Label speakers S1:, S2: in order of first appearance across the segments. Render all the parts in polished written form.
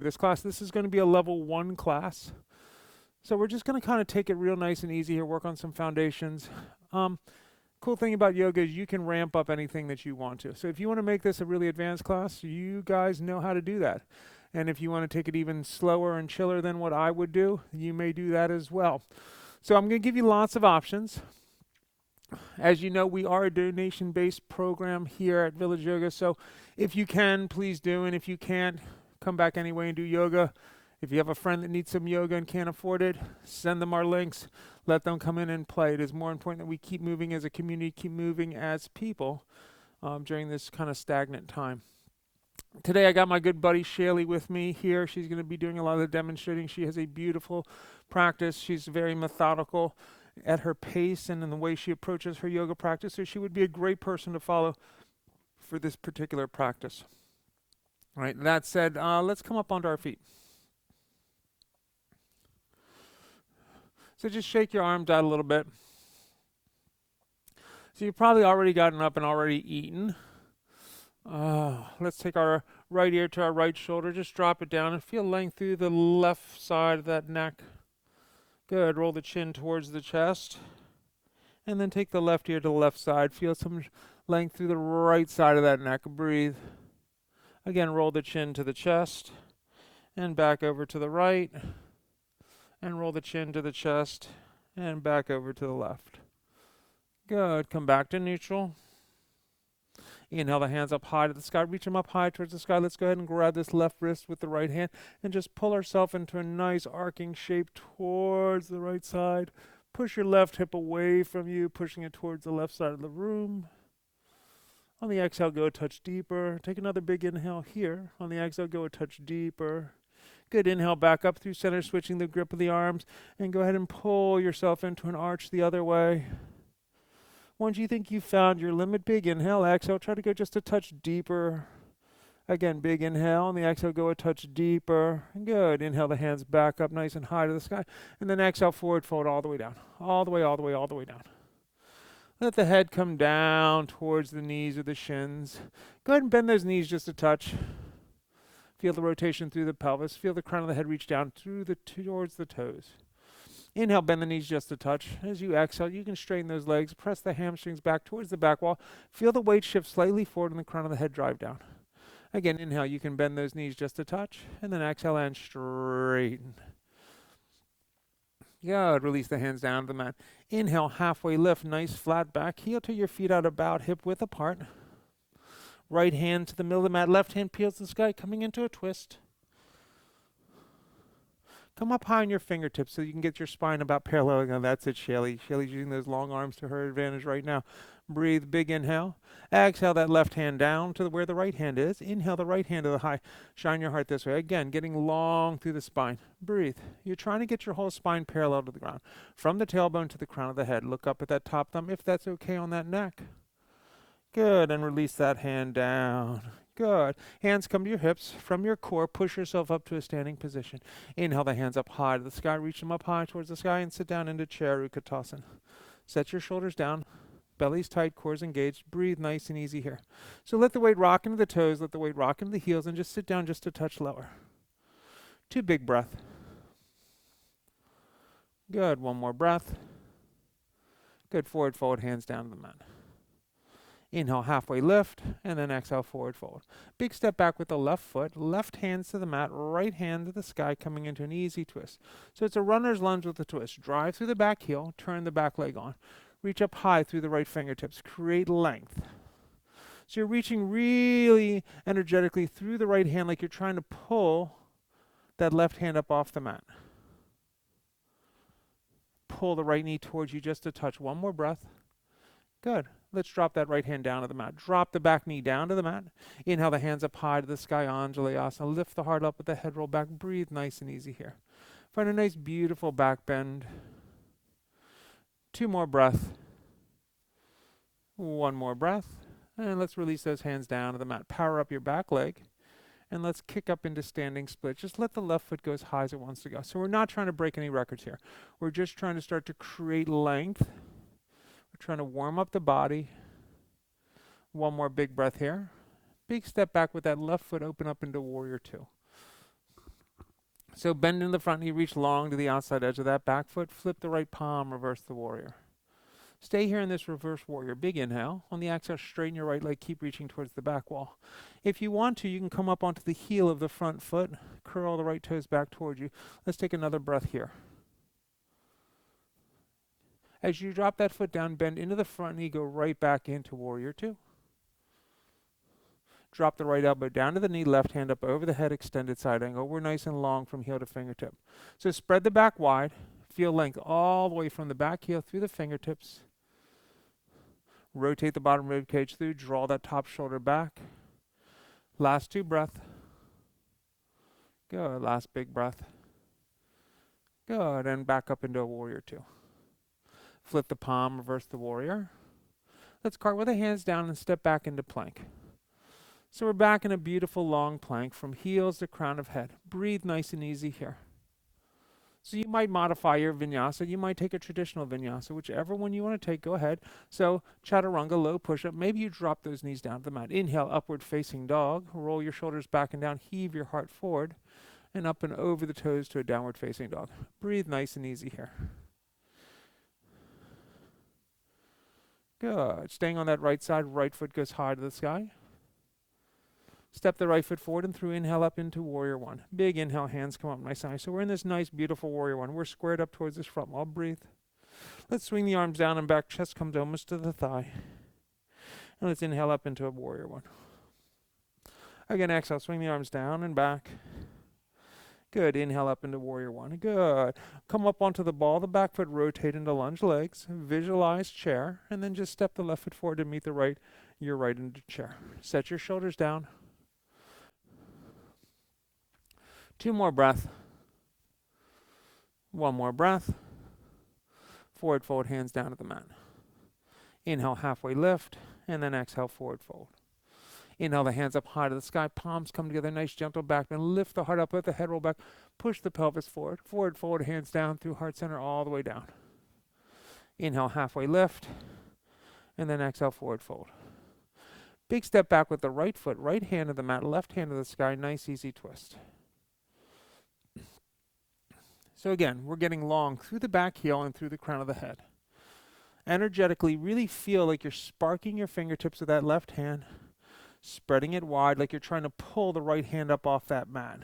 S1: this class. This is going to be a level 1 class. So we're just going to kind of take it real nice and easy here, work on some foundations. Cool thing about yoga is you can ramp up anything that you want to. So if you want to make this a really advanced class, you guys know how to do that. And if you want to take it even slower and chiller than what I would do, you may do that as well. So I'm going to give you lots of options. As you know, we are a donation-based program here at Village Yoga. So if you can, please do. And if you can't, come back anyway and do yoga. If you have a friend that needs some yoga and can't afford it, send them our links. Let them come in and play. It is more important that we keep moving as a community, keep moving as people during this kind of stagnant time. Today I got my good buddy Shaylee with me here. She's going to be doing a lot of the demonstrating. She has a beautiful practice. She's very methodical at her pace and in the way she approaches her yoga practice. So she would be a great person to follow for this particular practice. All right, that said, let's come up onto our feet. So just shake your arms out a little bit. So you've probably already gotten up and already eaten. Let's take our right ear to our right shoulder. Just drop it down and feel length through the left side of that neck. Good. Roll the chin towards the chest. And then take the left ear to the left side. Feel some length through the right side of that neck. Breathe. Again, roll the chin to the chest. And back over to the right. And roll the chin to the chest. And back over to the left. Good. Come back to neutral. Inhale the hands up high to the sky. Reach them up high towards the sky. Let's go ahead and grab this left wrist with the right hand and just pull ourselves into a nice arcing shape towards the right side. Push your left hip away from you, pushing it towards the left side of the room. On the exhale, go a touch deeper. Take another big inhale here. On the exhale, go a touch deeper. Good. Inhale back up through center, switching the grip of the arms. And go ahead and pull yourself into an arch the other way. Once you think you've found your limit, big inhale, exhale, try to go just a touch deeper. Again, big inhale, on the exhale, go a touch deeper. Good. Inhale the hands back up nice and high to the sky. And then exhale, forward fold all the way down. All the way, all the way, all the way down. Let the head come down towards the knees or the shins. Go ahead and bend those knees just a touch. Feel the rotation through the pelvis. Feel the crown of the head reach down towards the toes. Inhale, bend the knees just a touch. As you exhale, you can straighten those legs. Press the hamstrings back towards the back wall. Feel the weight shift slightly forward and the crown of the head drive down. Again, inhale, you can bend those knees just a touch. And then exhale and straighten. Good. Release the hands down to the mat. Inhale, halfway lift. Nice flat back. Heel to your feet out about hip width apart. Right hand to the middle of the mat. Left hand peels the sky, coming into a twist. Come up high on your fingertips so you can get your spine about paralleling. Oh, that's it, Shaylee. Shaylee's using those long arms to her advantage right now. Breathe, big inhale. Exhale that left hand down to where the right hand is. Inhale the right hand to the high. Shine your heart this way. Again, getting long through the spine. Breathe. You're trying to get your whole spine parallel to the ground. From the tailbone to the crown of the head. Look up at that top thumb if that's okay on that neck. Good. And release that hand down. Good. Hands come to your hips. From your core, push yourself up to a standing position. Inhale the hands up high to the sky. Reach them up high towards the sky and sit down into Chair Utkatasana. Set your shoulders down. Belly's tight, core's engaged. Breathe nice and easy here. So let the weight rock into the toes. Let the weight rock into the heels and just sit down just a touch lower. 2 big breath. Good. 1 more breath. Good. Forward fold, hands down to the mat. Inhale, halfway lift, and then exhale, forward fold. Big step back with the left foot, left hands to the mat, right hand to the sky, coming into an easy twist. So it's a runner's lunge with a twist. Drive through the back heel, turn the back leg on. Reach up high through the right fingertips. Create length. So you're reaching really energetically through the right hand like you're trying to pull that left hand up off the mat. Pull the right knee towards you just a touch. 1 more breath. Good. Let's drop that right hand down to the mat. Drop the back knee down to the mat. Inhale the hands up high to the sky, Anjalayasana. Lift the heart up with the head roll back. Breathe nice and easy here. Find a nice, beautiful back bend. 2 more breaths. 1 more breath. And let's release those hands down to the mat. Power up your back leg. And let's kick up into standing split. Just let the left foot go as high as it wants to go. So we're not trying to break any records here. We're just trying to start to create length. Trying to warm up the body. 1 more big breath here. Big step back with that left foot, open up into warrior 2. So bend in the front knee, reach long to the outside edge of that back foot, flip the right palm, reverse the warrior. Stay here in this reverse warrior. Big inhale. On the exhale, straighten your right leg, keep reaching towards the back wall. If you want to, you can come up onto the heel of the front foot, curl the right toes back towards you. Let's take another breath here. As you drop that foot down, bend into the front knee, go right back into warrior two. Drop the right elbow down to the knee, left hand up over the head, extended side angle. We're nice and long from heel to fingertip. So spread the back wide, feel length all the way from the back heel through the fingertips. Rotate the bottom rib cage through, draw that top shoulder back. Last two breaths. Good, last big breath. Good, and back up into a warrior two. Flip the palm, reverse the warrior. Let's cartwheel the hands down and step back into plank. So we're back in a beautiful long plank from heels to crown of head. Breathe nice and easy here. So you might modify your vinyasa. You might take a traditional vinyasa, whichever one you want to take, go ahead. So chaturanga, low push-up. Maybe you drop those knees down to the mat. Inhale, upward facing dog. Roll your shoulders back and down. Heave your heart forward and up and over the toes to a downward facing dog. Breathe nice and easy here. Good. Staying on that right side, right foot goes high to the sky. Step the right foot forward and through. Inhale up into warrior one. Big inhale, hands come up nice and high. So we're in this nice, beautiful warrior one. We're squared up towards this front wall. Breathe. Let's swing the arms down and back. Chest comes almost to the thigh. And let's inhale up into a warrior one. Again, exhale, swing the arms down and back. Good. Inhale up into warrior one. Good. Come up onto the ball. The back foot rotate into lunge legs. Visualize chair. And then just step the left foot forward to meet the right. Your right into chair. Set your shoulders down. 2 more breaths. 1 more breath. Forward fold, hands down to the mat. Inhale, halfway lift, and then exhale, forward fold. Inhale, the hands up high to the sky, palms come together, nice gentle back bend. Lift the heart up, let the head roll back. Push the pelvis forward. Forward fold, hands down through heart center all the way down. Inhale, halfway lift, and then exhale, forward fold. Big step back with the right foot, right hand to the mat, left hand to the sky, nice easy twist. So again, we're getting long through the back heel and through the crown of the head. Energetically, really feel like you're sparking your fingertips with that left hand, spreading it wide like you're trying to pull the right hand up off that mat.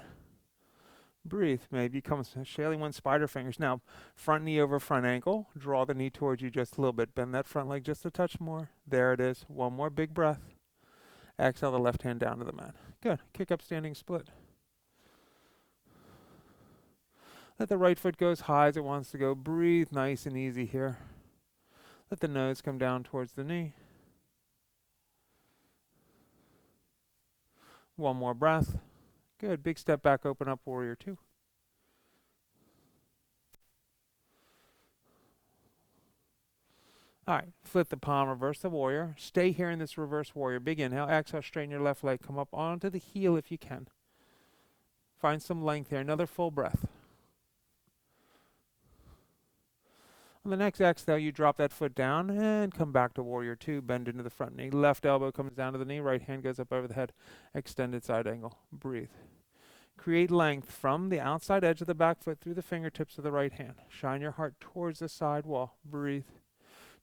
S1: Breathe. Maybe come sailing one spider fingers. Now, front knee over front ankle. Draw the knee towards you just a little bit. Bend that front leg just a touch more. There it is. 1 more big breath. Exhale the left hand down to the mat. Good. Kick up standing split. Let the right foot go as high as it wants to go. Breathe nice and easy here. Let the nose come down towards the knee. 1 more breath. Good. Big step back, open up, warrior two. All right, flip the palm, reverse the warrior. Stay here in this reverse warrior. Big inhale, exhale, straighten your left leg. Come up onto the heel if you can. Find some length here. Another full breath. On the next exhale, you drop that foot down and come back to warrior two. Bend into the front knee. Left elbow comes down to the knee. Right hand goes up over the head. Extended side angle. Breathe. Create length from the outside edge of the back foot through the fingertips of the right hand. Shine your heart towards the side wall. Breathe.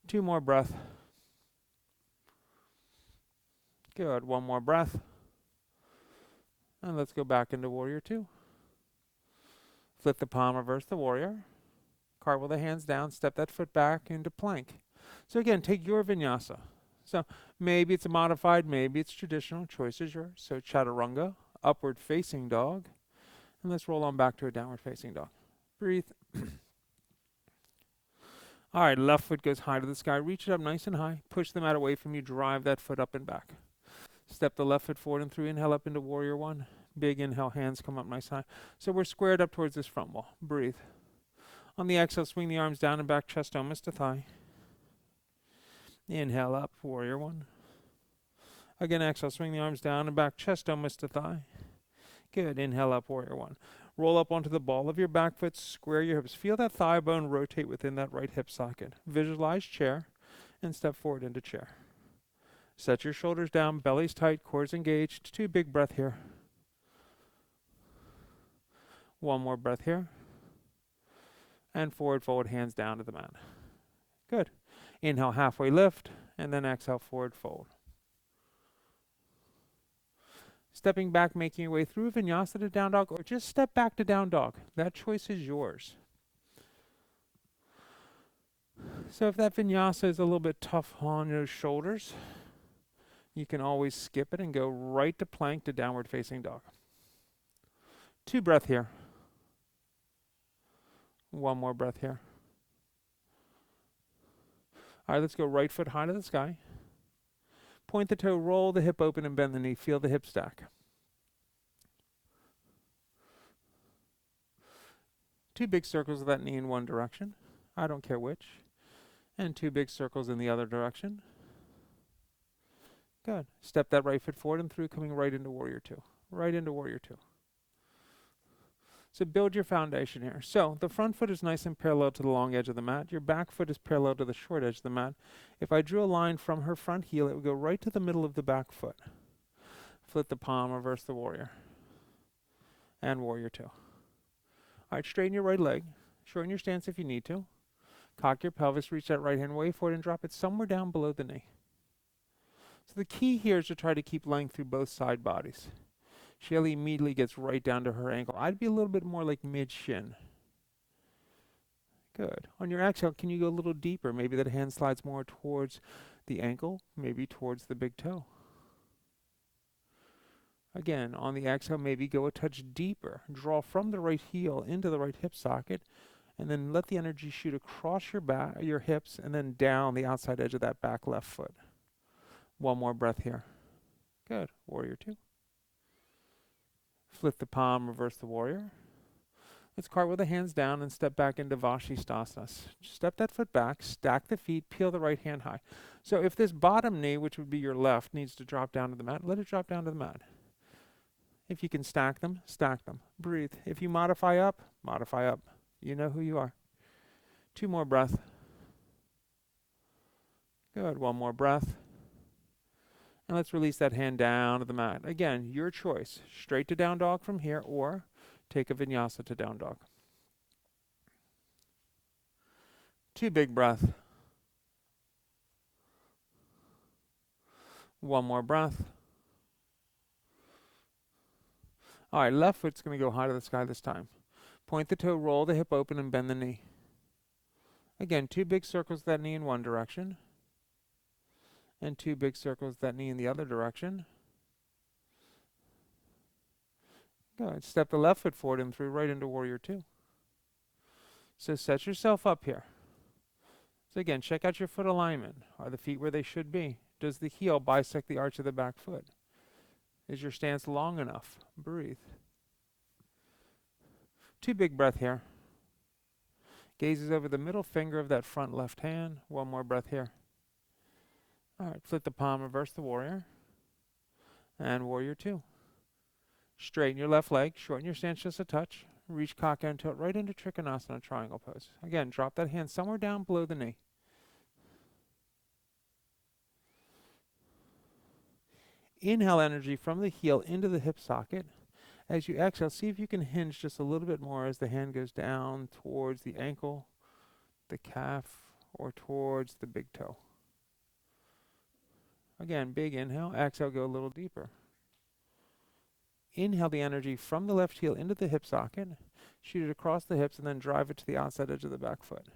S1: 2 more breaths. Good. 1 more breath. And let's go back into warrior two. Flip the palm, reverse the warrior. Cartwheel the hands down, step that foot back into plank. So again, take your vinyasa. So maybe it's a modified, maybe it's traditional, choice is yours. So chaturanga, upward facing dog. And let's roll on back to a downward facing dog. Breathe. All right, left foot goes high to the sky. Reach it up nice and high. Push the mat away from you. Drive that foot up and back. Step the left foot forward and through. Inhale up into warrior one. Big inhale, hands come up nice high. So we're squared up towards this front wall. Breathe. On the exhale, swing the arms down and back, chest almost to thigh. Inhale up, warrior one. Again, exhale, swing the arms down and back, chest almost to thigh. Good. Inhale up, warrior one. Roll up onto the ball of your back foot, square your hips. Feel that thigh bone rotate within that right hip socket. Visualize chair and step forward into chair. Set your shoulders down, belly's tight, cores engaged. 2 big breath here. One more breath here. And forward fold, hands down to the mat. Good. Inhale, halfway lift, and then exhale, forward fold. Stepping back, making your way through vinyasa to down dog, or just step back to down dog. That choice is yours. So if that vinyasa is a little bit tough on your shoulders, you can always skip it and go right to plank to downward facing dog. 2 breath here. One more breath here. All right, let's go right foot high to the sky. Point the toe, roll the hip open and bend the knee. Feel the hip stack. 2 big circles of that knee in one direction. I don't care which. And 2 big circles in the other direction. Good. Step that right foot forward and through, coming right into warrior 2. Right into warrior 2. So build your foundation here. So the front foot is nice and parallel to the long edge of the mat. Your back foot is parallel to the short edge of the mat. If I drew a line from her front heel, it would go right to the middle of the back foot. Flip the palm, reverse the warrior. And warrior 2. All right, straighten your right leg. Shorten your stance if you need to. Cock your pelvis, reach that right hand way forward and drop it somewhere down below the knee. So the key here is to try to keep length through both side bodies. Shelly immediately gets right down to her ankle. I'd be a little bit more like mid-shin. Good. On your exhale, can you go a little deeper? Maybe that hand slides more towards the ankle, maybe towards the big toe. Again, on the exhale, maybe go a touch deeper. Draw from the right heel into the right hip socket, and then let the energy shoot across your back, your hips, and then down the outside edge of that back left foot. One more breath here. Good. Warrior 2. Flip the palm, reverse the warrior. Let's cartwheel the hands down and step back into Vashisthasana. Step that foot back, stack the feet, peel the right hand high. So if this bottom knee, which would be your left, needs to drop down to the mat, let it drop down to the mat. If you can stack them, stack them. Breathe. If you modify up, modify up. You know who you are. 2 more breaths. Good. 1 more breath. And let's release that hand down to the mat. Again, your choice. Straight to down dog from here, or take a vinyasa to down dog. 2 big breaths. 1 more breath. All right, left foot's going to go high to the sky this time. Point the toe, roll the hip open, and bend the knee. Again, 2 big circles of that knee in one direction. And 2 big circles of that knee in the other direction. Good. Step the left foot forward and through right into warrior 2. So set yourself up here. So again, check out your foot alignment. Are the feet where they should be? Does the heel bisect the arch of the back foot? Is your stance long enough? Breathe. 2 big breath here. Gazes over the middle finger of that front left hand. 1 more breath here. All right, flip the palm, reverse the warrior. And warrior 2. Straighten your left leg, shorten your stance just a touch. Reach cock and tilt right into Trikonasana triangle pose. Again, drop that hand somewhere down below the knee. Inhale energy from the heel into the hip socket. As you exhale, see if you can hinge just a little bit more as the hand goes down towards the ankle, the calf, or towards the big toe. Again, big inhale. Exhale, go a little deeper. Inhale the energy from the left heel into the hip socket. Shoot it across the hips and then drive it to the outside edge of the back foot.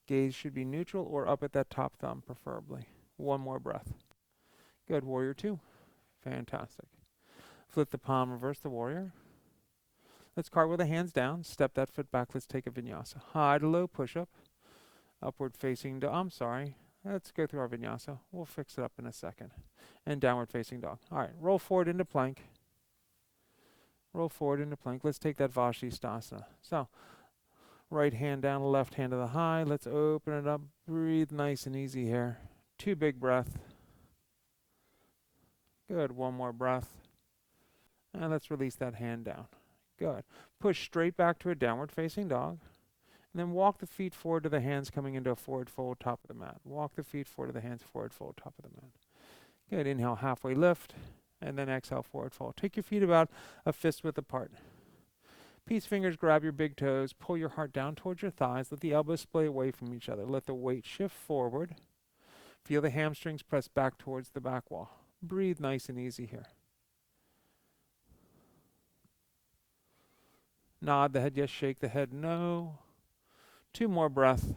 S1: Gaze should be neutral or up at that top thumb, preferably. 1 more breath. Good. Warrior 2. Fantastic. Flip the palm, reverse the warrior. Let's cartwheel the hands down. Step that foot back. Let's take a vinyasa. High to low push-up. Upward facing dog. Let's go through our vinyasa. We'll fix it up in a second. And downward facing dog. All right. Roll forward into plank. Roll forward into plank. Let's take that Vashisthasana. So, right hand down, left hand to the high. Let's open it up. Breathe nice and easy here. 2 big breaths. Good. 1 more breath. And let's release that hand down. Good. Push straight back to a downward facing dog. And then walk the feet forward to the hands coming into a forward fold top of the mat. Walk the feet forward to the hands, forward fold top of the mat. Good. Inhale, halfway lift. And then exhale, forward fold. Take your feet about a fist width apart. Peace fingers grab your big toes, pull your heart down towards your thighs, let the elbows splay away from each other. Let the weight shift forward. Feel the hamstrings press back towards the back wall. Breathe nice and easy here. Nod the head yes, shake the head no. 2 more breaths.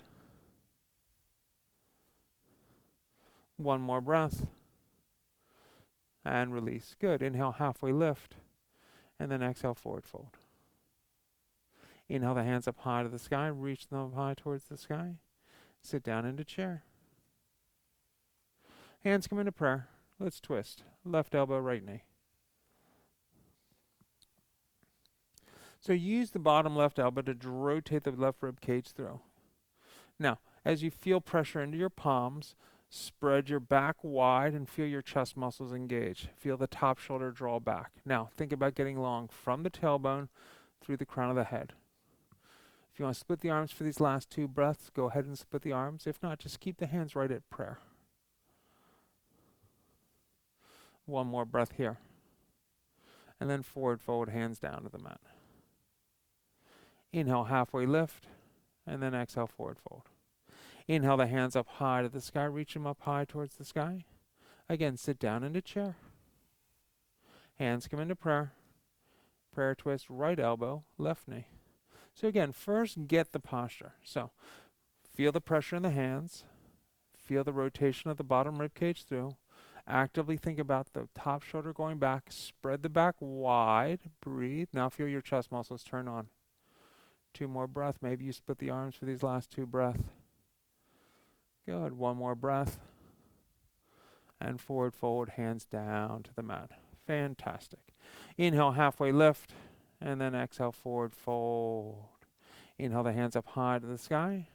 S1: 1 more breath. And release. Good. Inhale, halfway lift. And then exhale, forward fold. Inhale the hands up high to the sky. Reach them up high towards the sky. Sit down into chair. Hands come into prayer. Let's twist. Left elbow, right knee. So use the bottom left elbow to rotate the left rib cage through. Now, as you feel pressure into your palms, spread your back wide and feel your chest muscles engage. Feel the top shoulder draw back. Now, think about getting long from the tailbone through the crown of the head. If you want to split the arms for these last 2 breaths, go ahead and split the arms. If not, just keep the hands right at prayer. 1 more breath here. And then forward fold, hands down to the mat. Inhale, halfway lift, and then exhale, forward fold. Inhale the hands up high to the sky, reach them up high towards the sky. Again, sit down into chair. Hands come into prayer. Prayer twist, right elbow, left knee. So again, first get the posture. So feel the pressure in the hands. Feel the rotation of the bottom rib cage through. Actively think about the top shoulder going back. Spread the back wide. Breathe. Now feel your chest muscles turn on. 2 more breaths. Maybe you split the arms for these last 2 breaths. Good. 1 more breath. And forward fold, hands down to the mat. Fantastic. Inhale, halfway lift. And then exhale, forward fold. Inhale the hands up high to the sky.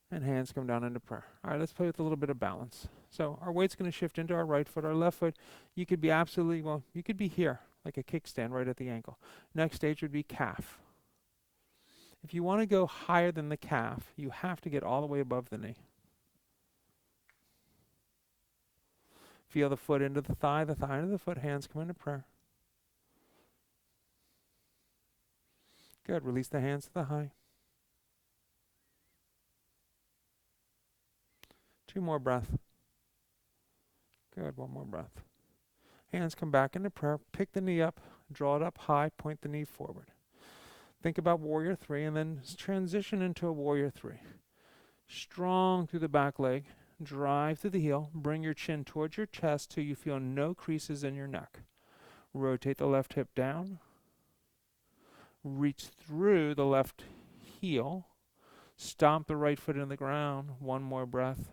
S1: And hands come down into prayer. All right, let's play with a little bit of balance. So our weight's going to shift into our right foot. Our left foot, you could be you could be here, like a kickstand right at the ankle. Next stage would be calf. If you want to go higher than the calf, you have to get all the way above the knee. Feel the foot into the thigh into the foot, hands come into prayer. Good, release the hands to the high. 2 more breaths. Good, 1 more breath. Hands come back into prayer, pick the knee up, draw it up high, point the knee forward. Think about warrior 3 and then transition into a warrior 3. Strong through the back leg, drive through the heel, bring your chin towards your chest till you feel no creases in your neck. Rotate the left hip down. Reach through the left heel. Stomp the right foot in the ground. 1 more breath.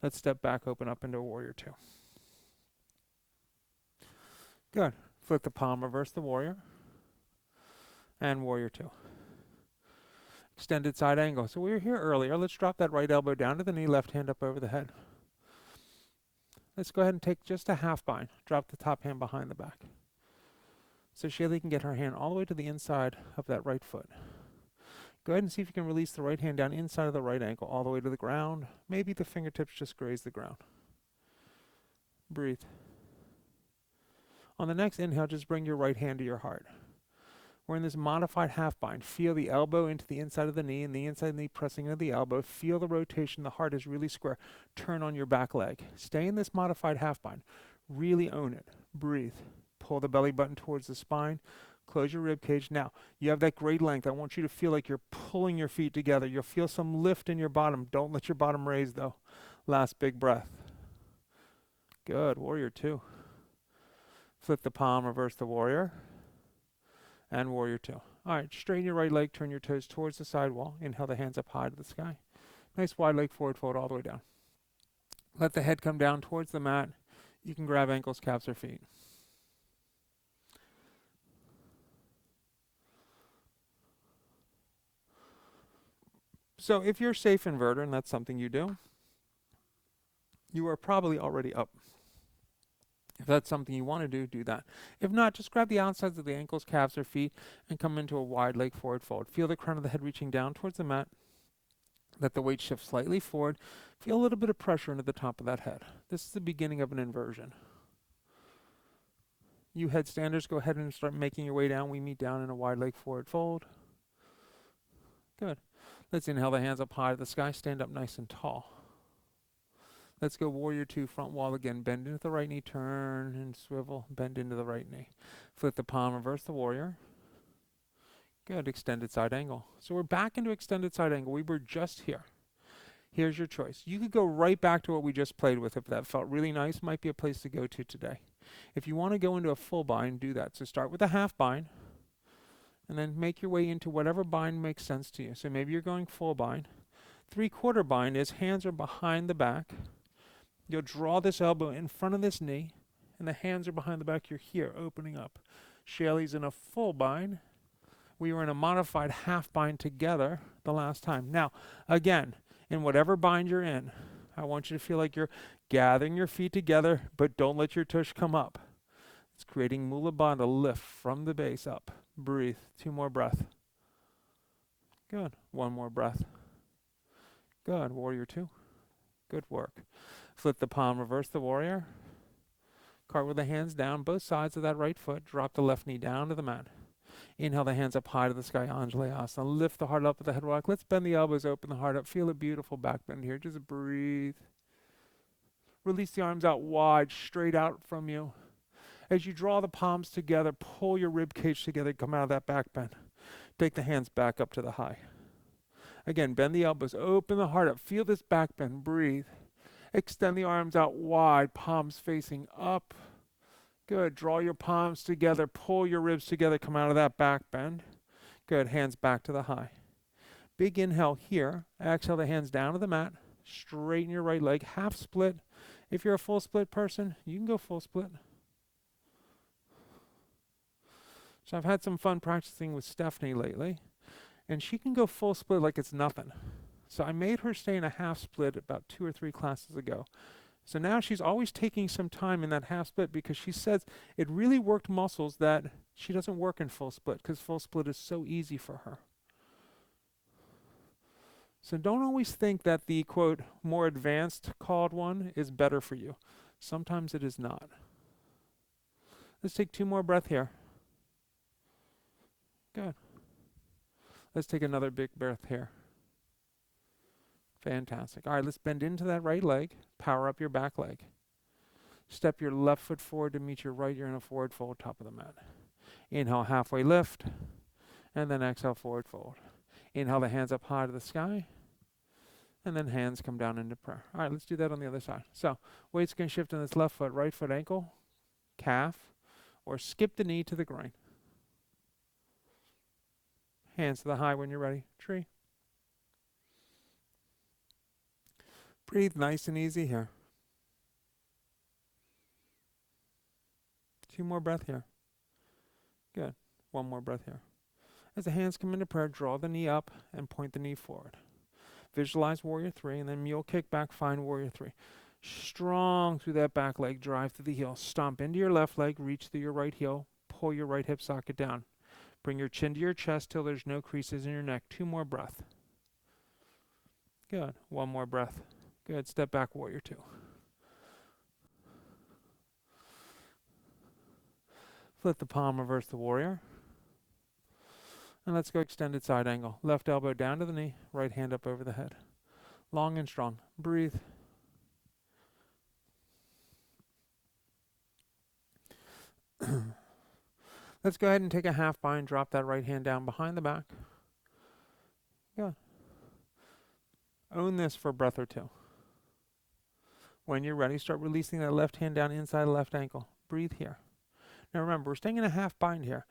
S1: Let's step back, open up into a warrior 2. Good. Flip the palm, reverse the warrior. And warrior 2. Extended side angle. So we were here earlier. Let's drop that right elbow down to the knee, left hand up over the head. Let's go ahead and take just a half bind. Drop the top hand behind the back. So Shaylee can get her hand all the way to the inside of that right foot. Go ahead and see if you can release the right hand down inside of the right ankle, all the way to the ground. Maybe the fingertips just graze the ground. Breathe. On the next inhale, just bring your right hand to your heart. We're in this modified half bind. Feel the elbow into the inside of the knee and the inside of the knee pressing into the elbow. Feel the rotation. The heart is really square. Turn on your back leg. Stay in this modified half bind. Really own it. Breathe. Pull the belly button towards the spine. Close your rib cage. Now, you have that great length. I want you to feel like you're pulling your feet together. You'll feel some lift in your bottom. Don't let your bottom raise, though. Last big breath. Good. Warrior 2. Flip the palm, reverse the warrior. And warrior 2. All right, straighten your right leg, turn your toes towards the side wall. Inhale the hands up high to the sky. Nice wide leg forward fold all the way down. Let the head come down towards the mat. You can grab ankles, calves, or feet. So if you're safe inverter, and that's something you do, you are probably already up. If that's something you want to do, do that. If not, just grab the outsides of the ankles, calves, or feet and come into a wide leg forward fold. Feel the crown of the head reaching down towards the mat. Let the weight shift slightly forward. Feel a little bit of pressure into the top of that head. This is the beginning of an inversion. You headstanders, go ahead and start making your way down. We meet down in a wide leg forward fold. Good. Let's inhale the hands up high to the sky. Stand up nice and tall. Let's go warrior two, front wall again. Bend into the right knee, turn and swivel. Bend into the right knee. Flip the palm, reverse the warrior. Good, extended side angle. So we're back into extended side angle. We were just here. Here's your choice. You could go right back to what we just played with if that felt really nice. Might be a place to go to today. If you want to go into a full bind, do that. So start with a half bind and then make your way into whatever bind makes sense to you. So maybe you're going full bind. 3/4 bind is hands are behind the back. You'll draw this elbow in front of this knee and the hands are behind the back. You're here opening up. Shaley's in a full bind. We were in a modified half bind together the last time. Now, again, in whatever bind you're in, I want you to feel like you're gathering your feet together, but don't let your tush come up. It's creating Mula Bandha, lift from the base up. Breathe. 2 more breath. Good. 1 more breath. Good. Warrior 2. Good work. Flip the palm, reverse the warrior. Cartwheel the hands down, both sides of that right foot. Drop the left knee down to the mat. Inhale the hands up high to the sky, Anjalayasana. Lift the heart up with the head rock. Let's bend the elbows, open the heart up. Feel a beautiful back bend here. Just breathe. Release the arms out wide, straight out from you. As you draw the palms together, pull your rib cage together, come out of that back bend. Take the hands back up to the high. Again, bend the elbows, open the heart up. Feel this back bend, breathe. Extend the arms out wide, palms facing up. Good. Draw your palms together. Pull your ribs together. Come out of that back bend. Good. Hands back to the high. Big inhale here. Exhale the hands down to the mat. Straighten your right leg. Half split. If you're a full split person, you can go full split. So I've had some fun practicing with Stephanie lately. And she can go full split like it's nothing. So I made her stay in a half split about 2 or 3 classes ago. So now she's always taking some time in that half split because she says it really worked muscles that she doesn't work in full split because full split is so easy for her. So don't always think that the, quote, more advanced called one is better for you. Sometimes it is not. Let's take 2 more breaths here. Good. Let's take another big breath here. Fantastic. All right, let's bend into that right leg. Power up your back leg. Step your left foot forward to meet your right. You're in a forward fold, top of the mat. Inhale, halfway lift. And then exhale, forward fold. Inhale the hands up high to the sky. And then hands come down into prayer. All right, let's do that on the other side. So, weight's going to shift on this left foot, right foot ankle, calf, or skip the knee to the groin. Hands to the high when you're ready. Tree. Breathe nice and easy here. 2 more breaths here. Good. 1 more breath here. As the hands come into prayer, draw the knee up and point the knee forward. Visualize warrior 3 and then mule kick back, find warrior 3. Strong through that back leg, drive through the heel. Stomp into your left leg, reach through your right heel, pull your right hip socket down. Bring your chin to your chest till there's no creases in your neck. 2 more breaths. Good. 1 more breath. Good. Step back, warrior 2. Flip the palm, reverse the warrior. And let's go extended side angle. Left elbow down to the knee, right hand up over the head. Long and strong. Breathe. Let's go ahead and take a half bind. Drop that right hand down behind the back. Good. Own this for a breath or 2. When you're ready, start releasing that left hand down inside the left ankle. Breathe here. Now remember, we're staying in a half bind here.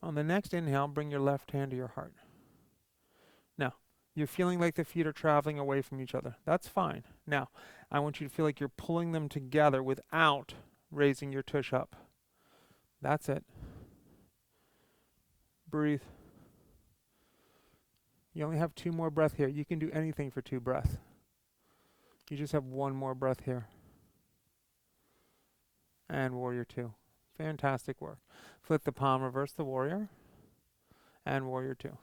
S1: On the next inhale, bring your left hand to your heart. Now, you're feeling like the feet are traveling away from each other. That's fine. Now, I want you to feel like you're pulling them together without raising your tush up. That's it. Breathe. You only have 2 more breaths here. You can do anything for 2 breaths. You just have 1 more breath here. And warrior 2. Fantastic work. Flip the palm, reverse the warrior. And warrior 2.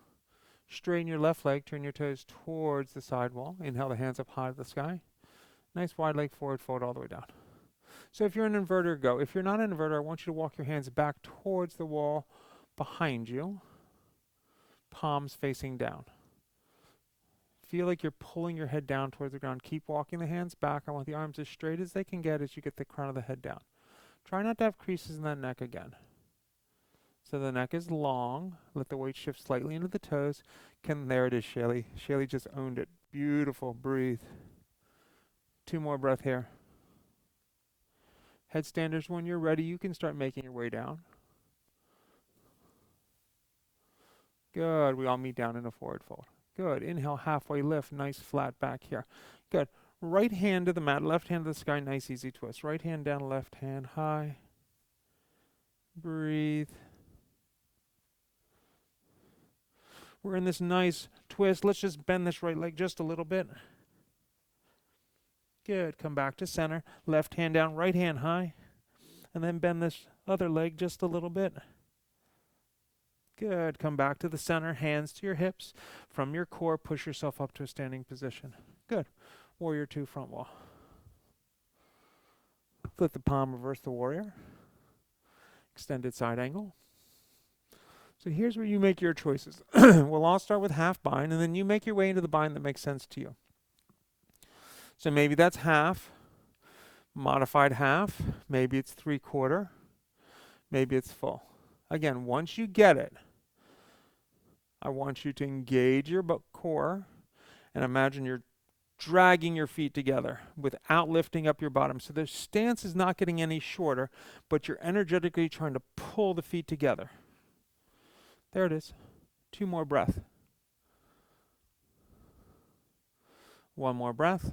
S1: Straighten your left leg, turn your toes towards the side wall. Inhale the hands up high to the sky. Nice wide leg forward fold all the way down. So if you're an inverter, go. If you're not an inverter, I want you to walk your hands back towards the wall behind you, palms facing down. Feel like you're pulling your head down towards the ground. Keep walking the hands back. I want the arms as straight as they can get as you get the crown of the head down. Try not to have creases in that neck again. So the neck is long. Let the weight shift slightly into the toes. There it is, Shaylee. Shaylee just owned it. Beautiful. Breathe. 2 more breath here. Headstanders, when you're ready, you can start making your way down. Good. We all meet down in a forward fold. Good. Inhale, halfway lift. Nice flat back here. Good. Right hand to the mat, left hand to the sky. Nice easy twist. Right hand down, left hand high. Breathe. We're in this nice twist. Let's just bend this right leg just a little bit. Good. Come back to center. Left hand down, right hand high. And then bend this other leg just a little bit. Good. Come back to the center, hands to your hips. From your core, push yourself up to a standing position. Good. Warrior 2, front wall. Flip the palm, reverse the warrior. Extended side angle. So here's where you make your choices. We'll all start with half bind, and then you make your way into the bind that makes sense to you. So maybe that's half, modified half, maybe it's 3/4, maybe it's full. Again, once you get it, I want you to engage your core and imagine you're dragging your feet together without lifting up your bottom. So the stance is not getting any shorter, but you're energetically trying to pull the feet together. There it is. 2 more breath. 1 more breath.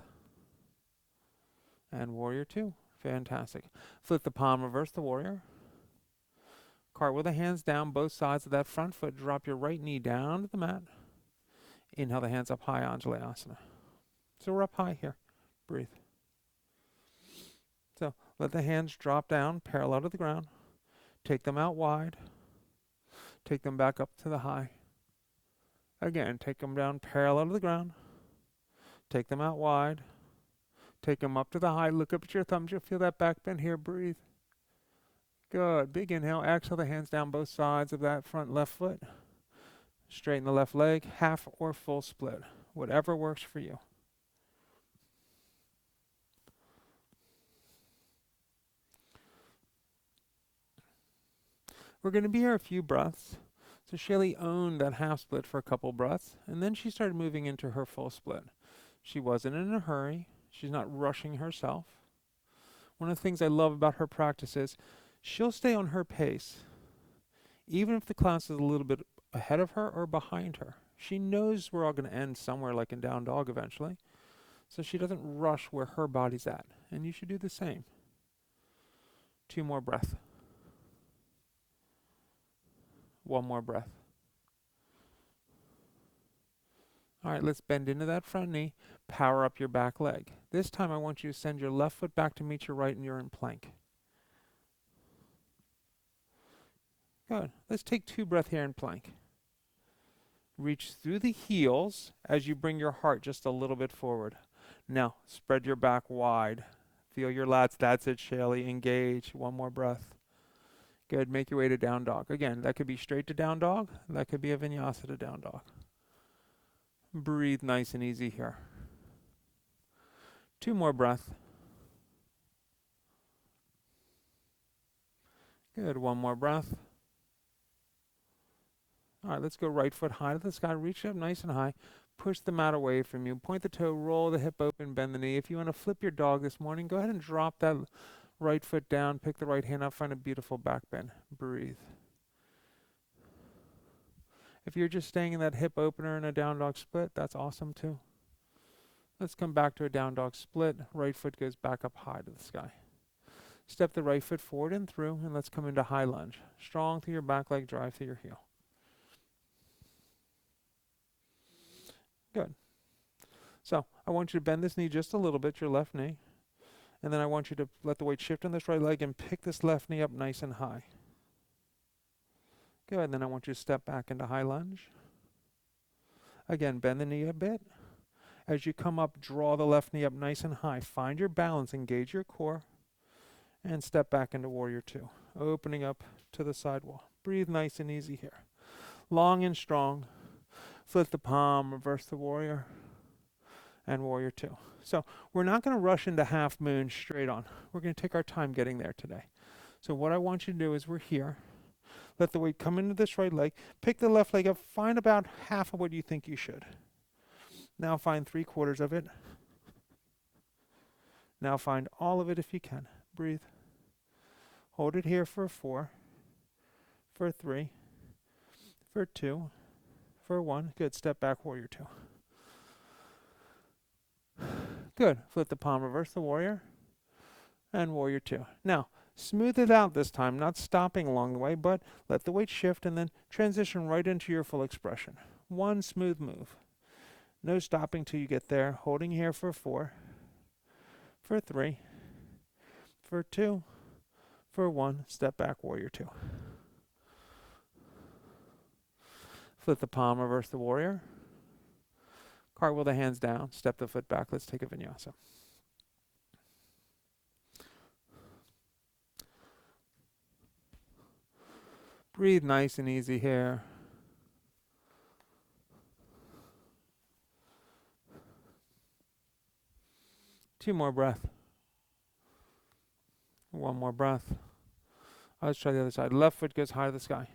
S1: And warrior 2. Fantastic. Flip the palm, reverse the warrior. Cartwheel the hands down, both sides of that front foot. Drop your right knee down to the mat. Inhale the hands up high, Anjalayasana. So we're up high here. Breathe. So let the hands drop down, parallel to the ground. Take them out wide. Take them back up to the high. Again, take them down parallel to the ground. Take them out wide. Take them up to the high. Look up at your thumbs. You'll feel that back bend here. Breathe. Good. Big inhale. Exhale the hands down both sides of that front left foot. Straighten the left leg. Half or full split. Whatever works for you. We're going to be here a few breaths. So Shaylee owned that half split for a couple breaths, and then she started moving into her full split. She wasn't in a hurry. She's not rushing herself. One of the things I love about her practice is she'll stay on her pace, even if the class is a little bit ahead of her or behind her. She knows we're all going to end somewhere like in down dog eventually, so she doesn't rush where her body's at, and you should do the same. 2 more breaths. 1 more breath. All right, let's bend into that front knee. Power up your back leg. This time I want you to send your left foot back to meet your right and you're in plank. Good. Let's take 2 breaths here in plank. Reach through the heels as you bring your heart just a little bit forward. Now, spread your back wide. Feel your lats. That's it, Shaylee. Engage. 1 more breath. Good. Make your way to down dog. Again, that could be straight to down dog. That could be a vinyasa to down dog. Breathe nice and easy here. 2 more breaths. Good. 1 more breath. All right, let's go right foot high to the sky. Reach up nice and high. Push the mat away from you. Point the toe, roll the hip open, bend the knee. If you want to flip your dog this morning, go ahead and drop that right foot down. Pick the right hand up. Find a beautiful back bend. Breathe. If you're just staying in that hip opener in a down dog split, that's awesome too. Let's come back to a down dog split. Right foot goes back up high to the sky. Step the right foot forward and through, and let's come into high lunge. Strong through your back leg, drive through your heel. Good. So I want you to bend this knee just a little bit, your left knee. And then I want you to let the weight shift on this right leg and pick this left knee up nice and high. Good. And then I want you to step back into high lunge. Again, bend the knee a bit. As you come up, draw the left knee up nice and high. Find your balance, engage your core. and step back into warrior two, opening up to the side wall. Breathe nice and easy here. Long and strong. Flip the palm, reverse the warrior, and warrior two. So we're not going to rush into half moon straight on. We're going to take our time getting there today. So what I want you to do is we're here. Let the weight come into this right leg. Pick the left leg up. Find about half of what you think you should. Now find 3/4 of it. Now find all of it if you can. Breathe. Hold it here for 4, for 3, for 2, for 1. Good. Step back, warrior two. Good. Flip the palm, reverse the warrior, and warrior two. Now, smooth it out this time, not stopping along the way, but let the weight shift and then transition right into your full expression. One smooth move. No stopping till you get there. Holding here for 4, for 3, for 2, for 1. Step back, warrior two. Flip the palm, reverse the warrior. Cartwheel the hands down, step the foot back. Let's take a vinyasa. Breathe nice and easy here. Two more breath. One more breath. Let's try the other side. Left foot goes high to the sky.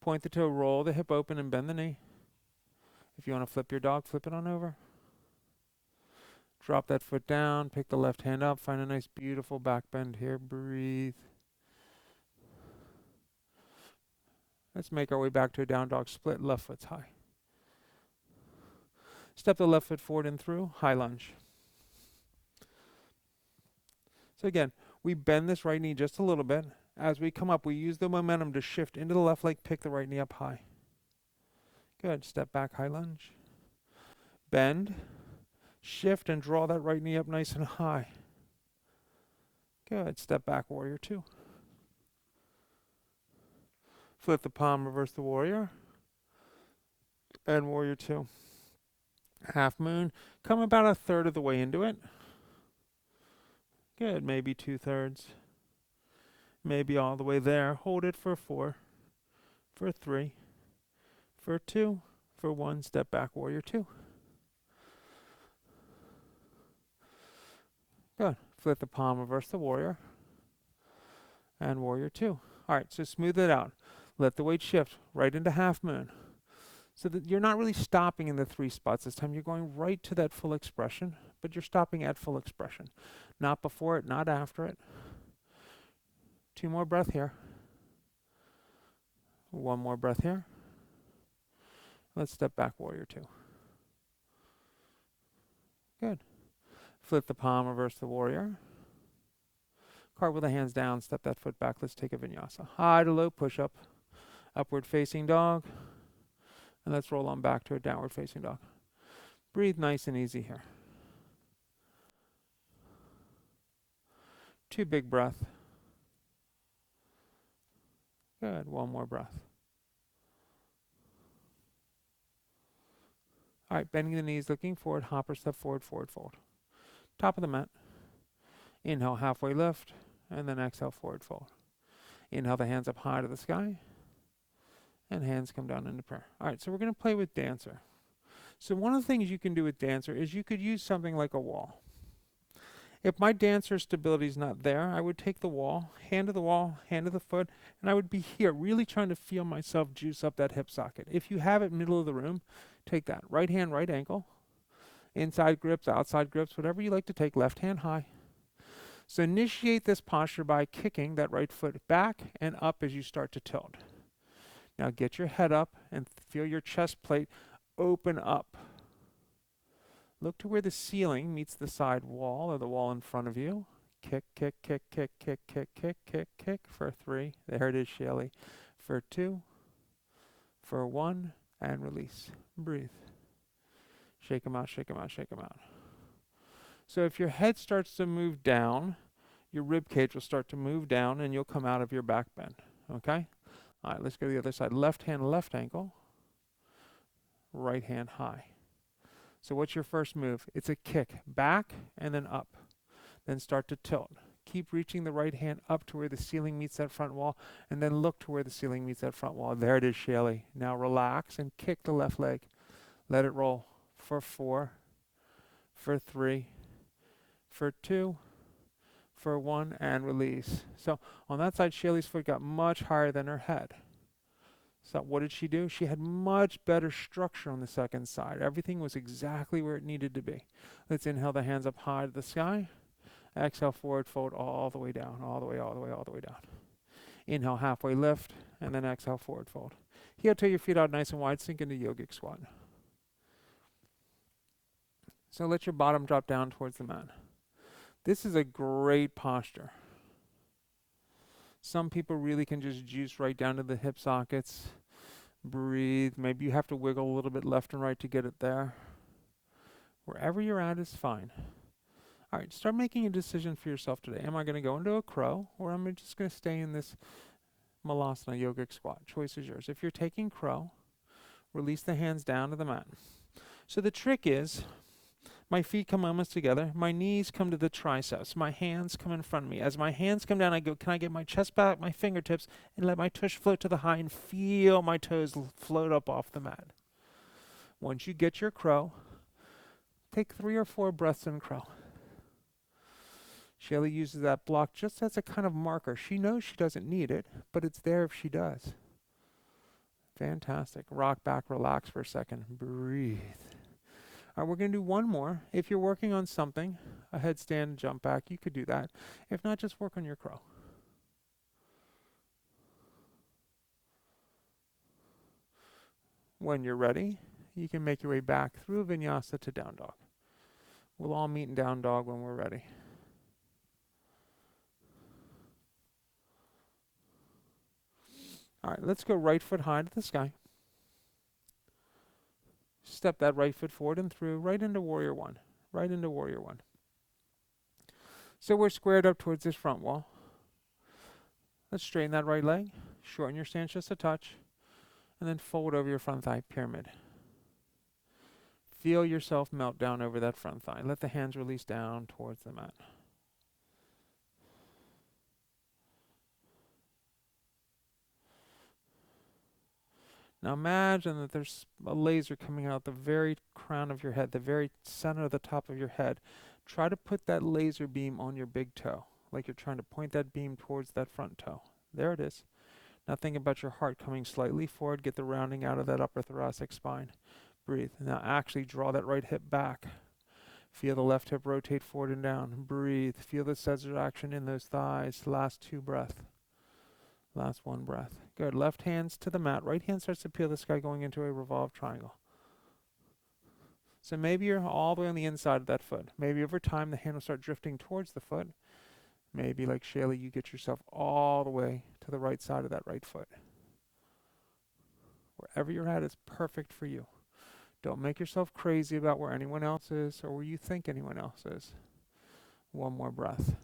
S1: Point the toe, roll the hip open and bend the knee. If you want to flip your dog, flip it on over. Drop that foot down, pick the left hand up, find a nice beautiful back bend here. Breathe. Let's make our way back to a down dog split. Left foot's high. Step the left foot forward and through, high lunge. So again, we bend this right knee just a little bit. As we come up, we use the momentum to shift into the left leg, pick the right knee up high. Good. Step back, high lunge. Bend, shift, and draw that right knee up nice and high. Good. Step back, warrior two. Flip the palm, reverse the warrior, and warrior two. Half moon. Come about a third of the way into it. Good. Maybe 2/3. Maybe all the way there. Hold it for 4, for 3, for 2, for 1. Step back, warrior two. Good. Flip the palm, reverse the warrior, and warrior two. All right, so smooth it out. Let the weight shift right into half moon. So that you're not really stopping in the 3 spots this time. You're going right to that full expression, but you're stopping at full expression. Not before it, not after it. 2 more breath here. 1 more breath here. Let's step back, warrior two. Good. Flip the palm, reverse the warrior. Cartwheel the hands down, step that foot back. Let's take a vinyasa. High to low push-up. Upward facing dog. And let's roll on back to a downward facing dog. Breathe nice and easy here. 2 big breaths. Good. 1 more breath. All right, bending the knees, looking forward, hopper step forward, forward fold. Top of the mat. Inhale, halfway lift, and then exhale, forward fold. Inhale the hands up high to the sky, and hands come down into prayer. All right, so we're going to play with Dancer. So one of the things you can do with Dancer is you could use something like a wall. If my Dancer stability is not there, I would take the wall, hand to the wall, hand to the foot, and I would be here, really trying to feel myself juice up that hip socket. If you have it middle of the room, take that. Right hand, right ankle. Inside grips, outside grips, whatever you like to take, left hand high. So initiate this posture by kicking that right foot back and up as you start to tilt. Now get your head up and feel your chest plate open up. Look to where the ceiling meets the side wall or the wall in front of you. Kick, kick, kick, kick, kick, kick, kick, kick, kick for 3. There it is, Shelly. For 2, for 1, and release. Breathe. Shake them out, shake them out, shake them out. So if your head starts to move down, your rib cage will start to move down and you'll come out of your back bend. Okay? All right, let's go to the other side. Left hand, left ankle. Right hand high. So what's your first move? It's a kick. Back and then up. Then start to tilt. Keep reaching the right hand up to where the ceiling meets that front wall, and then look to where the ceiling meets that front wall. There it is, Shaley. Now relax and kick the left leg. Let it roll for 4, for 3, for 2, for 1, and release. So on that side, Shaley's foot got much higher than her head. So what did she do? She had much better structure on the second side. Everything was exactly where it needed to be. Let's inhale the hands up high to the sky. Exhale, forward fold all the way down, all the way, all the way, all the way down. Inhale, halfway lift, and then exhale, forward fold. Heel toe your feet out nice and wide, sink into yogic squat. So let your bottom drop down towards the mat. This is a great posture. Some people really can just juice right down to the hip sockets. Breathe. Maybe you have to wiggle a little bit left and right to get it there. Wherever you're at is fine. All right, start making a decision for yourself today. Am I going to go into a crow, or am I just going to stay in this malasana yogic squat? Choice is yours. If you're taking crow, release the hands down to the mat. So the trick is, my feet come almost together. My knees come to the triceps. My hands come in front of me. As my hands come down, I go, can I get my chest back, my fingertips, and let my tush float to the high and feel my toes float up off the mat. Once you get your crow, take 3 or 4 breaths in crow. Shelly uses that block just as a kind of marker. She knows she doesn't need it, but it's there if she does. Fantastic. Rock back, relax for a second. Breathe. All right, we're going to do one more. If you're working on something, a headstand, jump back, you could do that. If not, just work on your crow. When you're ready, you can make your way back through vinyasa to down dog. We'll all meet in down dog when we're ready. All right, let's go right foot high to the sky. Step that right foot forward and through, right into warrior one. Right into warrior one. So we're squared up towards this front wall. Let's straighten that right leg. Shorten your stance just a touch. And then fold over your front thigh, pyramid. Feel yourself melt down over that front thigh. Let the hands release down towards the mat. Now imagine that there's a laser coming out the very crown of your head, the very center of the top of your head. Try to put that laser beam on your big toe, like you're trying to point that beam towards that front toe. There it is. Now think about your heart coming slightly forward. Get the rounding out of that upper thoracic spine. Breathe. Now actually draw that right hip back. Feel the left hip rotate forward and down. Breathe. Feel the scissor action in those thighs. Last 2 breaths. Last 1 breath. Good. Left hands to the mat. Right hand starts to peel the sky going into a revolved triangle. So maybe you're all the way on the inside of that foot. Maybe over time the hand will start drifting towards the foot. Maybe like Shaylee, you get yourself all the way to the right side of that right foot. Wherever you're at is perfect for you. Don't make yourself crazy about where anyone else is or where you think anyone else is. 1 more breath.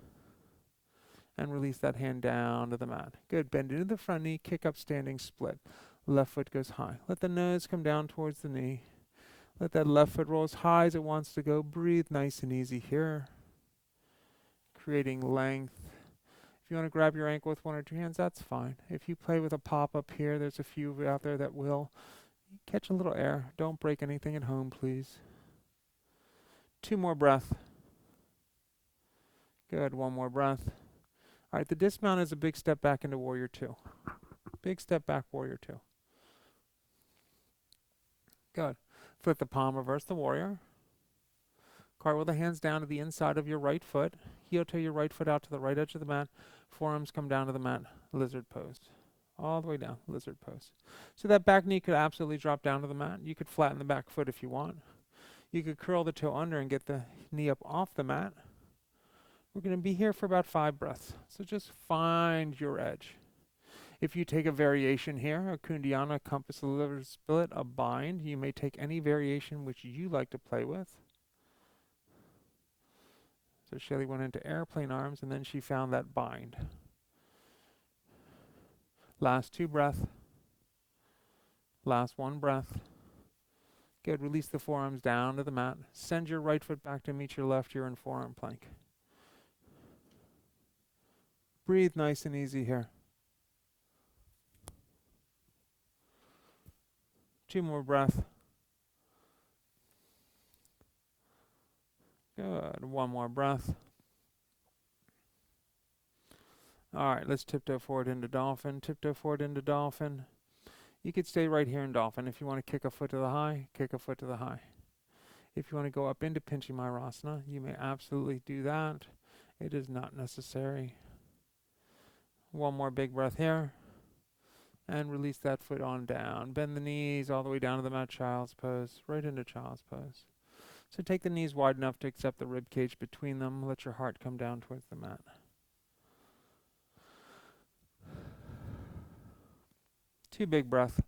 S1: And release that hand down to the mat. Good. Bend into the front knee, kick up, standing split. Left foot goes high. Let the nose come down towards the knee. Let that left foot roll as high as it wants to go. Breathe nice and easy here. Creating length. If you want to grab your ankle with 1 or 2 hands, that's fine. If you play with a pop up here, there's a few out there that will. Catch a little air. Don't break anything at home, please. 2 more breaths. Good. 1 more breath. All right, the dismount is a big step back into warrior 2. Big step back, warrior 2. Good. Flip the palm, reverse the warrior. Cartwheel the hands down to the inside of your right foot. Heel toe your right foot out to the right edge of the mat. Forearms come down to the mat. Lizard pose. All the way down, lizard pose. So that back knee could absolutely drop down to the mat. You could flatten the back foot if you want. You could curl the toe under and get the knee up off the mat. We're going to be here for about 5 breaths. So just find your edge. If you take a variation here, a kundiana, compass, a liver split, a bind, you may take any variation which you like to play with. So Shelly went into airplane arms and then she found that bind. Last 2 breaths. Last 1 breath. Good. Release the forearms down to the mat. Send your right foot back to meet your left. You're in forearm plank. Breathe nice and easy here. 2 more breath. Good. 1 more breath. All right, let's tiptoe forward into dolphin. Tiptoe forward into dolphin. You could stay right here in dolphin. If you want to kick a foot to the high, kick a foot to the high. If you want to go up into Pinchamayurasana, you may absolutely do that. It is not necessary. 1 more big breath here. And release that foot on down. Bend the knees all the way down to the mat, child's pose, right into child's pose. So take the knees wide enough to accept the rib cage between them. Let your heart come down towards the mat. 2 big breaths.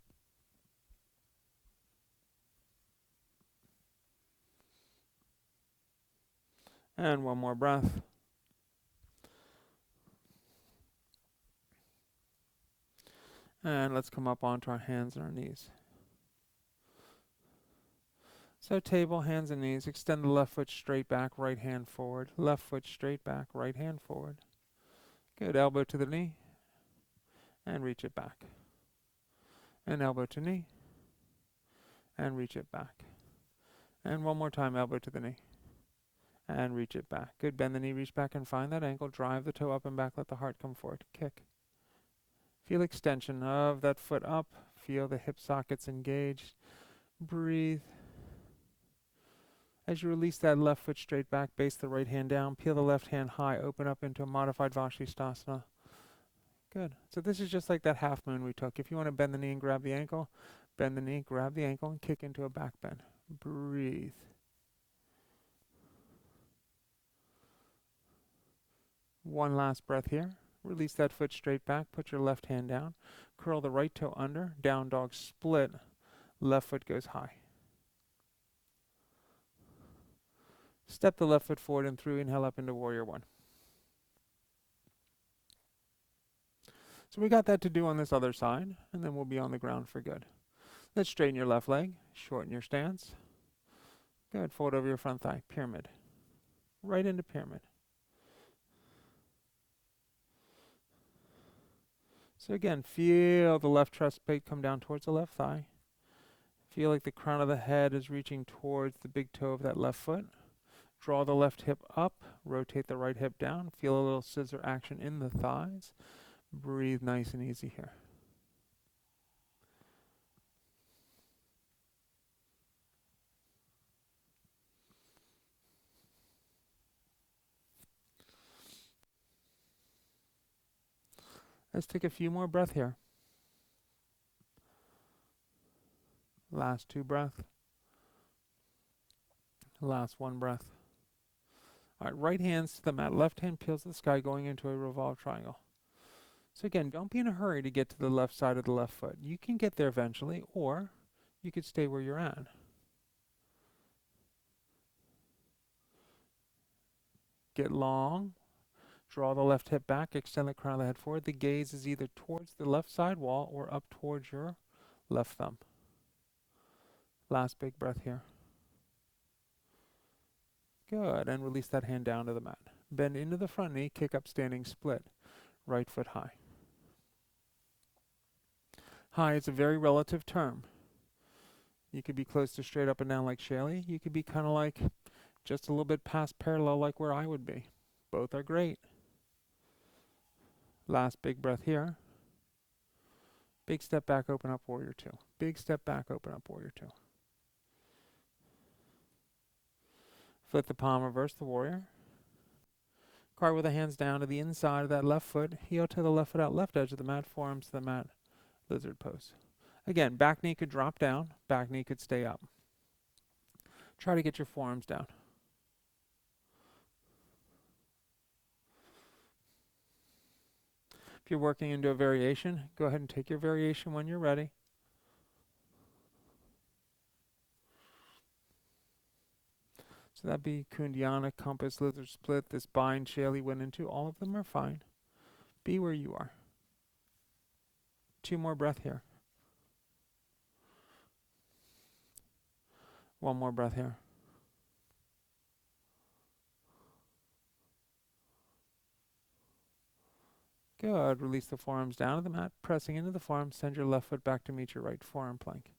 S1: And 1 more breath. And let's come up onto our hands and our knees. So table, hands and knees. Extend the left foot straight back, right hand forward. Left foot straight back, right hand forward. Good. Elbow to the knee. And reach it back. And elbow to knee. And reach it back. And 1 more time, elbow to the knee. And reach it back. Good. Bend the knee, reach back and find that ankle. Drive the toe up and back. Let the heart come forward. Kick. Feel extension of that foot up. Feel the hip sockets engaged. Breathe. As you release that left foot straight back, base the right hand down. Peel the left hand high. Open up into a modified Vashisthasana. Good. So this is just like that half moon we took. If you want to bend the knee and grab the ankle, bend the knee, grab the ankle, and kick into a back bend. Breathe. One last breath here. Release that foot straight back. Put your left hand down. Curl the right toe under. Down dog split. Left foot goes high. Step the left foot forward and through. Inhale up into warrior 1. So we got that to do on this other side, and then we'll be on the ground for good. Let's straighten your left leg. Shorten your stance. Good. Fold over your front thigh. Pyramid. Right into pyramid. So again, feel the left chest plate come down towards the left thigh. Feel like the crown of the head is reaching towards the big toe of that left foot. Draw the left hip up. Rotate the right hip down. Feel a little scissor action in the thighs. Breathe nice and easy here. Let's take a few more breaths here. Last 2 breaths. Last 1 breath. All right, right hands to the mat. Left hand peels the sky going into a revolved triangle. So again, don't be in a hurry to get to the left side of the left foot. You can get there eventually, or you could stay where you're at. Get long. Draw the left hip back. Extend the crown of the head forward. The gaze is either towards the left side wall or up towards your left thumb. Last big breath here. Good. And release that hand down to the mat. Bend into the front knee. Kick up standing split. Right foot high. High is a very relative term. You could be close to straight up and down like Shaley. You could be kind of like just a little bit past parallel like where I would be. Both are great. Last big breath here. Big step back, open up, warrior 2. Big step back, open up, warrior 2. Flip the palm, reverse the warrior. Carve with the hands down to the inside of that left foot. Heel to the left foot out, left edge of the mat, forearms to the mat, lizard pose. Again, back knee could drop down, back knee could stay up. Try to get your forearms down. If you're working into a variation, go ahead and take your variation when you're ready. So that'd be Kundiana, Compass, Lizard Split, this bind Shaley went into. All of them are fine. Be where you are. 2 more breath here. 1 more breath here. Good. Release the forearms down to the mat, pressing into the forearms. Send your left foot back to meet your right forearm plank.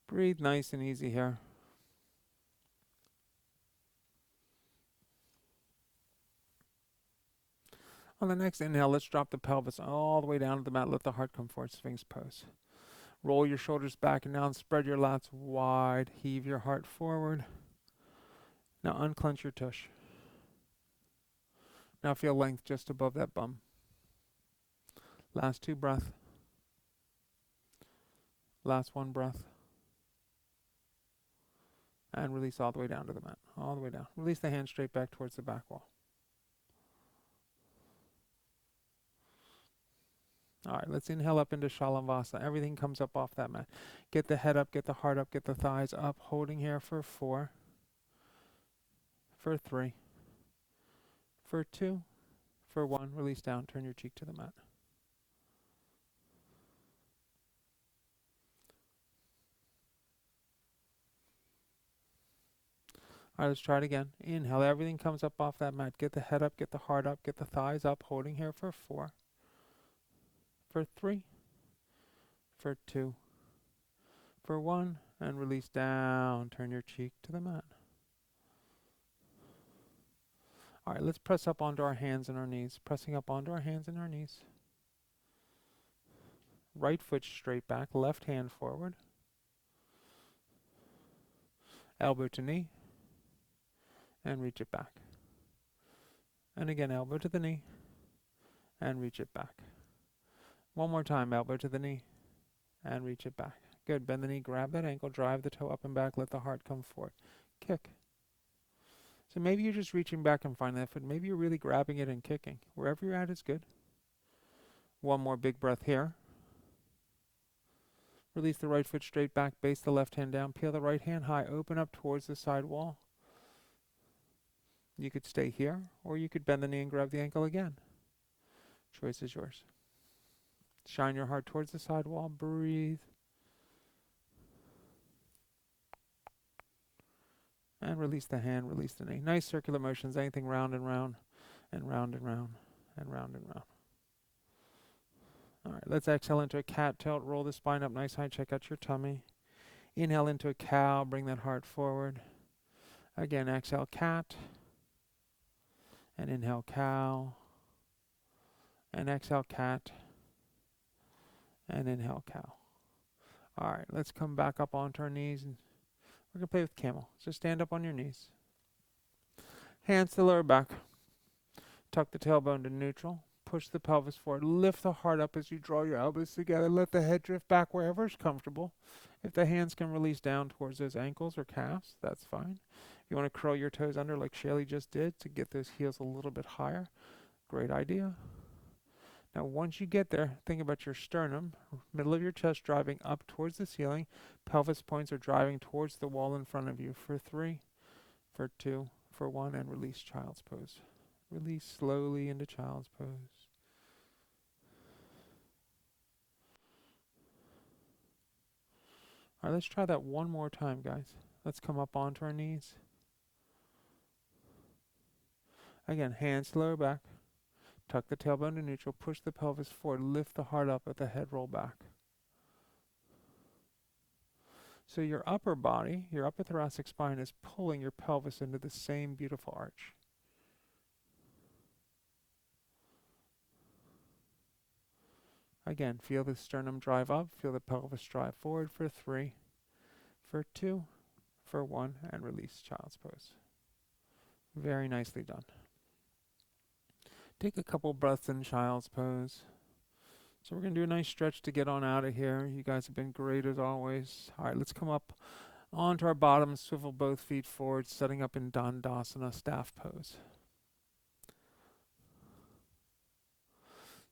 S1: Breathe nice and easy here. On the next inhale, let's drop the pelvis all the way down to the mat. Let the heart come forward, Sphinx pose. Roll your shoulders back and down, spread your lats wide, heave your heart forward. Now unclench your tush. Now feel length just above that bum. Last 2 breaths. Last 1 breath. And release all the way down to the mat, all the way down. Release the hand straight back towards the back wall. All right, let's inhale up into Shalavasana. Everything comes up off that mat. Get the head up, get the heart up, get the thighs up. Holding here for 4, for 3, for 2, for 1. Release down, turn your cheek to the mat. All right, let's try it again. Inhale, everything comes up off that mat. Get the head up, get the heart up, get the thighs up. Holding here for 4, for 3, for 2, for 1, and release down. Turn your cheek to the mat. All right, let's press up onto our hands and our knees. Pressing up onto our hands and our knees. Right foot straight back, left hand forward. Elbow to knee. And reach it back. And again, elbow to the knee. And reach it back. One more time, elbow to the knee. And reach it back. Good, bend the knee, grab that ankle, drive the toe up and back, let the heart come forward. Kick. So maybe you're just reaching back and finding that foot. Maybe you're really grabbing it and kicking. Wherever you're at is good. One more big breath here. Release the right foot straight back, base the left hand down, peel the right hand high, open up towards the side wall. You could stay here, or you could bend the knee and grab the ankle again. Choice is yours. Shine your heart towards the side wall, breathe. And release the hand, release the knee. Nice circular motions, anything round and round, and round and round, and round and round. All right, let's exhale into a cat tilt, roll the spine up nice high, check out your tummy. Inhale into a cow, bring that heart forward. Again, exhale, cat. And inhale, cow. And exhale, cat. And inhale, cow. All right, let's come back up onto our knees. And we're going to play with camel. So stand up on your knees. Hands to the lower back. Tuck the tailbone to neutral. Push the pelvis forward. Lift the heart up as you draw your elbows together. Let the head drift back wherever is comfortable. If the hands can release down towards those ankles or calves, that's fine. You want to curl your toes under like Shaylee just did to get those heels a little bit higher. Great idea. Now once you get there, think about your sternum, middle of your chest driving up towards the ceiling. Pelvis points are driving towards the wall in front of you. For 3, for 2, for 1, and release child's pose. Release slowly into child's pose. All right, let's try that one more time, guys. Let's come up onto our knees. Again, hands lower back. Tuck the tailbone to neutral. Push the pelvis forward. Lift the heart up. Let the head roll back. So your upper body, your upper thoracic spine is pulling your pelvis into the same beautiful arch. Again, feel the sternum drive up. Feel the pelvis drive forward for 3, for 2, for 1, and release child's pose. Very nicely done. Take a couple breaths in child's pose. So we're going to do a nice stretch to get on out of here. You guys have been great as always. All right, let's come up onto our bottom, swivel both feet forward, setting up in Dandasana, staff pose.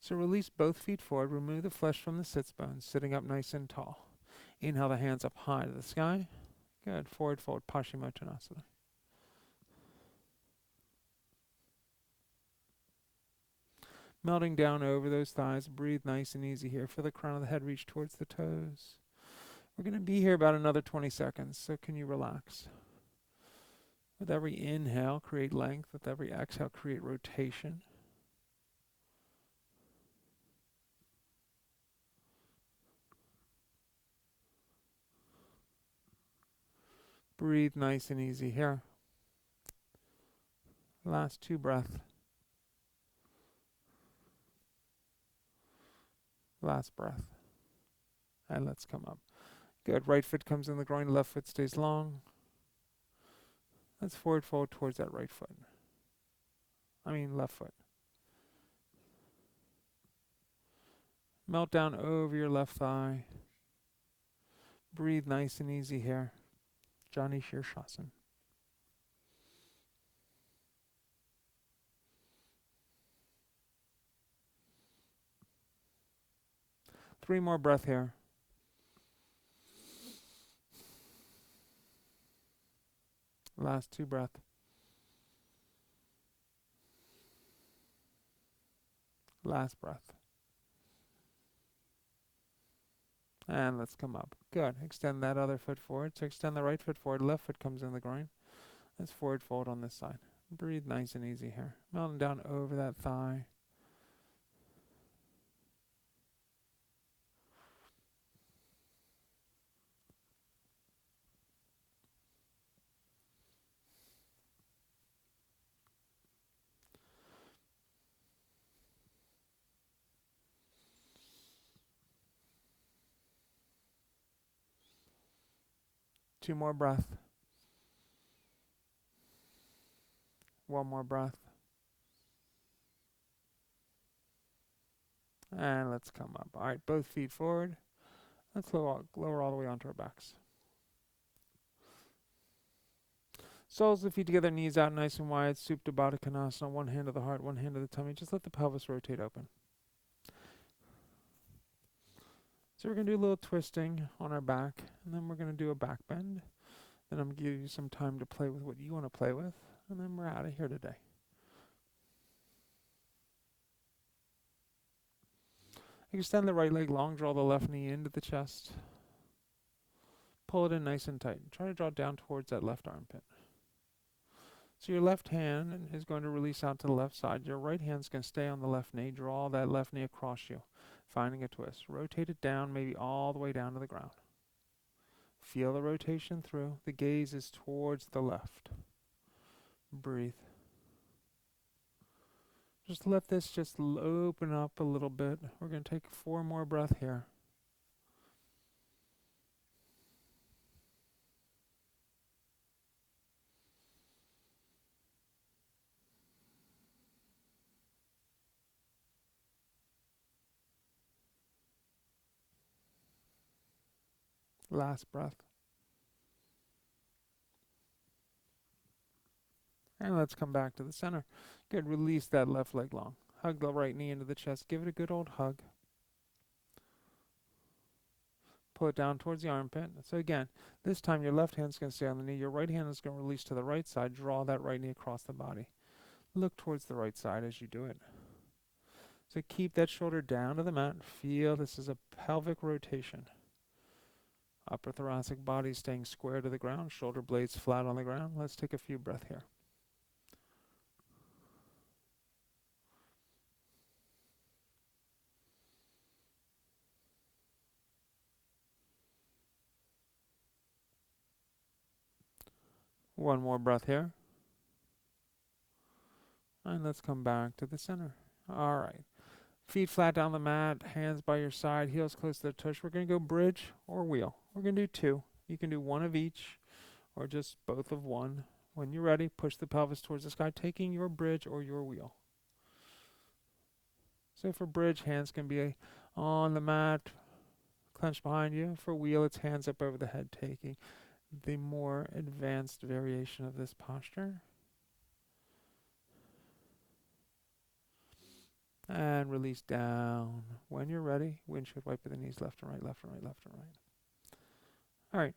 S1: So release both feet forward, remove the flesh from the sits bones, sitting up nice and tall. Inhale the hands up high to the sky. Good, forward fold, Paschimottanasana. Melting down over those thighs, breathe nice and easy here. Feel the crown of the head reach towards the toes. We're going to be here about another 20 seconds, so can you relax? With every inhale, create length. With every exhale, create rotation. Breathe nice and easy here. Last 2 breaths. Last breath. And let's come up. Good. Right foot comes in the groin, left foot stays long. Let's forward fold towards that right foot. Left foot. Melt down over your left thigh. Breathe nice and easy here. Jani Shirshasana. 3 more breath here. Last 2 breath. Last breath. And let's come up. Good. Extend that other foot forward. So extend the right foot forward. Left foot comes in the groin. Let's forward fold on this side. Breathe nice and easy here. Melting down over that thigh. Two more breath. One more breath. And let's come up. All right, both feet forward. Let's lower all the way onto our backs. Soles of the feet together, knees out nice and wide. Supta Baddha Konasana. One hand to the heart, one hand to the tummy. Just let the pelvis rotate open. So we're going to do a little twisting on our back, and then we're going to do a back bend. Then I'm going to give you some time to play with what you want to play with, and then we're out of here today. Extend the right leg long, draw the left knee into the chest. Pull it in nice and tight. Try to draw down towards that left armpit. So your left hand is going to release out to the left side. Your right hand's going to stay on the left knee. Draw that left knee across you, finding a twist. Rotate it down, maybe all the way down to the ground. Feel the rotation through. The gaze is towards the left. Breathe. Just let this just open up a little bit. We're going to take 4 more breaths here. Last breath. And let's come back to the center. Good. Release that left leg long. Hug the right knee into the chest. Give it a good old hug. Pull it down towards the armpit. So again, this time your left hand's going to stay on the knee. Your right hand is going to release to the right side. Draw that right knee across the body. Look towards the right side as you do it. So keep that shoulder down to the mat. Feel this is a pelvic rotation. Upper thoracic body staying square to the ground. Shoulder blades flat on the ground. Let's take a few breaths here. One more breath here. And let's come back to the center. All right. Feet flat down the mat, hands by your side, heels close to the tush. We're going to go bridge or wheel. We're going to do 2. You can do one of each or just both of one. When you're ready, push the pelvis towards the sky, taking your bridge or your wheel. So for bridge, hands can be on the mat, clenched behind you. For wheel, it's hands up over the head, taking the more advanced variation of this posture. And release down. When you're ready, windshield wiper the knees left and right, left and right, left and right. All right.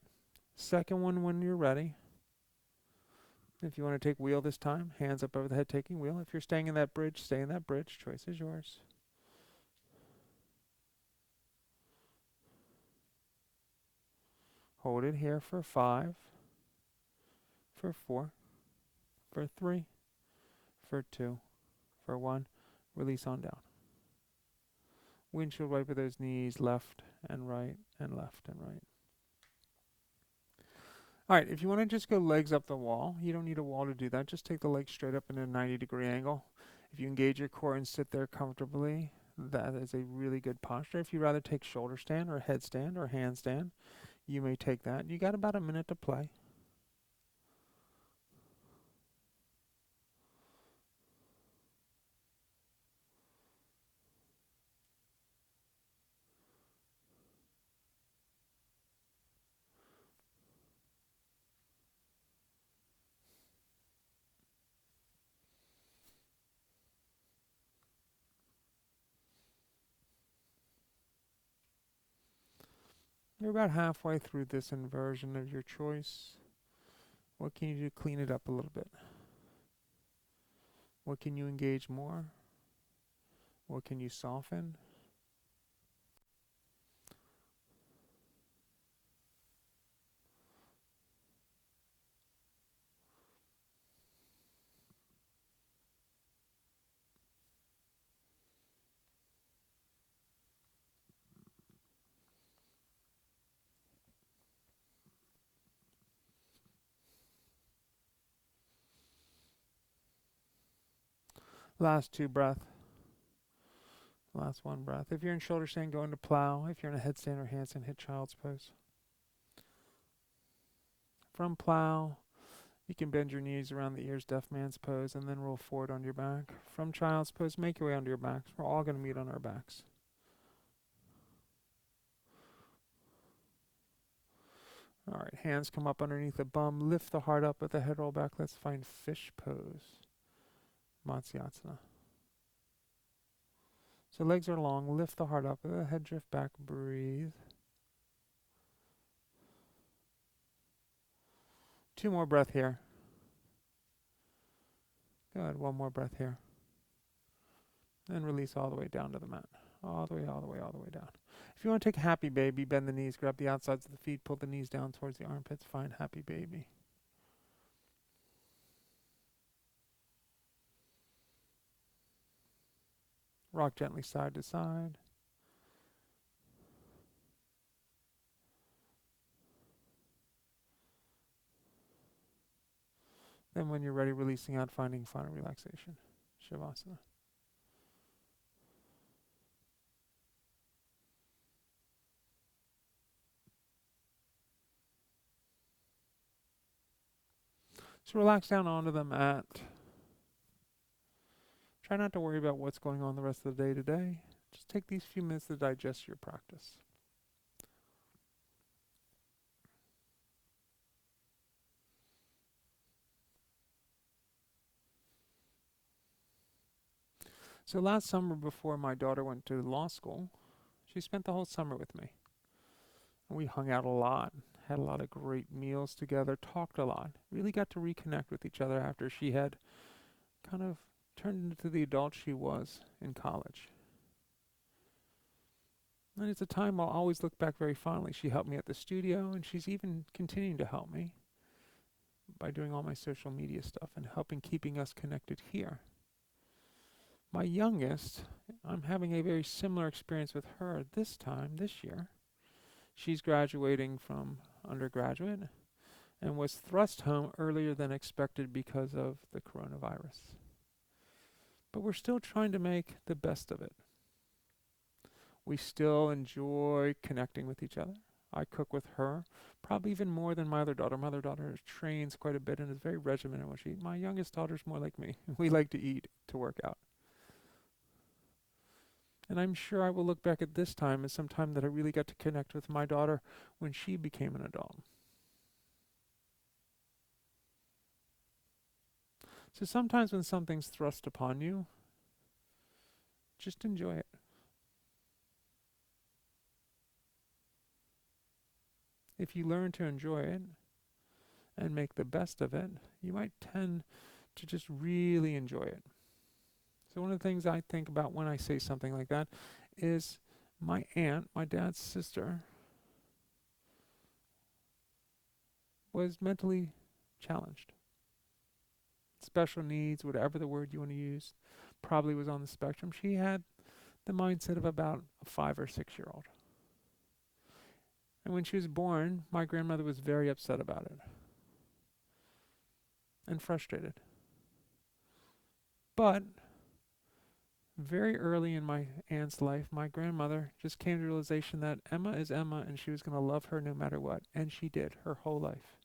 S1: Second one when you're ready. If you want to take wheel this time, hands up over the head, taking wheel. If you're staying in that bridge, stay in that bridge. Choice is yours. Hold it here for 5, for 4, For 3, for 2, for 1. Release on down. Windshield wiper those knees left and right and left and right. All right, if you want to just go legs up the wall, you don't need a wall to do that. Just take the legs straight up in a 90-degree angle. If you engage your core and sit there comfortably, that is a really good posture. If you'd rather take shoulder stand or headstand or handstand, you may take that. You got about a minute to play. You're about halfway through this inversion of your choice. What can you do to clean it up a little bit? What can you engage more? What can you soften? Last 2 breath. Last 1 breath. If you're in shoulder stand, go into plow. If you're in a headstand or handstand, hit child's pose. From plow, you can bend your knees around the ears, deaf man's pose, and then roll forward on your back. From child's pose, make your way onto your backs. We're all going to meet on our backs. All right, hands come up underneath the bum. Lift the heart up with the head roll back. Let's find fish pose. Matsyasana. So legs are long. Lift the heart up. Let the head drift back. Breathe. 2 more breath here. Good. 1 more breath here. And release all the way down to the mat. All the way, all the way, all the way down. If you want to take a happy baby, bend the knees, grab the outsides of the feet, pull the knees down towards the armpits. Find happy baby. Rock gently side to side. Then when you're ready, releasing out, finding final relaxation. Shavasana. So relax down onto the mat. Try not to worry about what's going on the rest of the day today. Just take these few minutes to digest your practice. So last summer, before my daughter went to law school, she spent the whole summer with me. And we hung out a lot, had a lot of great meals together, talked a lot, really got to reconnect with each other after she had kind of turned into the adult she was in college. And it's a time I'll always look back very fondly. She helped me at the studio, and she's even continuing to help me by doing all my social media stuff and helping keeping us connected here. My youngest, I'm having a very similar experience with her this year. She's graduating from undergraduate and was thrust home earlier than expected because of the coronavirus. But we're still trying to make the best of it. We still enjoy connecting with each other. I cook with her, probably even more than my other daughter. My other daughter trains quite a bit and is very regimented when she eats. My youngest daughter's more like me. We like to eat to work out. And I'm sure I will look back at this time as some time that I really got to connect with my daughter when she became an adult. So sometimes when something's thrust upon you, just enjoy it. If you learn to enjoy it and make the best of it, you might tend to just really enjoy it. So one of the things I think about when I say something like that is my aunt, my dad's sister, was mentally challenged. special needs, whatever the word you want to use, probably was on the spectrum. She had the mindset of about a 5 or 6 year old. And when she was born, my grandmother was very upset about it and frustrated. But very early in my aunt's life, my grandmother just came to the realization that Emma is Emma and she was going to love her no matter what. And she did her whole life.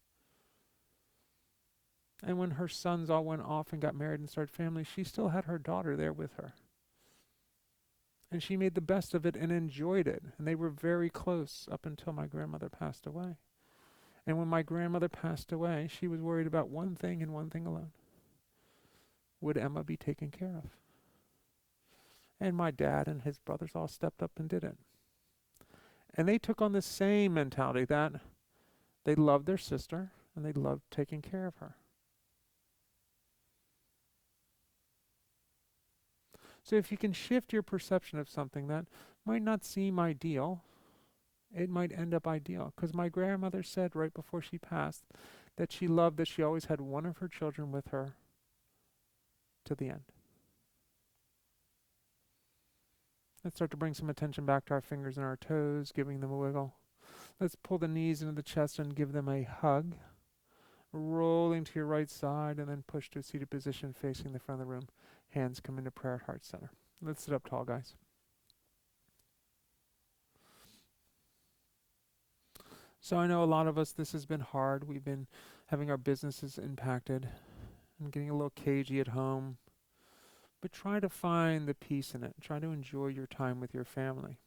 S1: And when her sons all went off and got married and started families, she still had her daughter there with her. And she made the best of it and enjoyed it. And they were very close up until my grandmother passed away. And when my grandmother passed away, she was worried about one thing and one thing alone. Would Emma be taken care of? And my dad and his brothers all stepped up and did it. And they took on the same mentality that they loved their sister and they loved taking care of her. So if you can shift your perception of something that might not seem ideal, it might end up ideal. Because my grandmother said right before she passed that she loved that she always had one of her children with her to the end. Let's start to bring some attention back to our fingers and our toes, giving them a wiggle. Let's pull the knees into the chest and give them a hug. Rolling to your right side and then push to a seated position facing the front of the room. Hands come into prayer at heart center. Let's sit up tall, guys. So I know a lot of us, this has been hard. We've been having our businesses impacted and getting a little cagey at home. But try to find the peace in it. Try to enjoy your time with your family.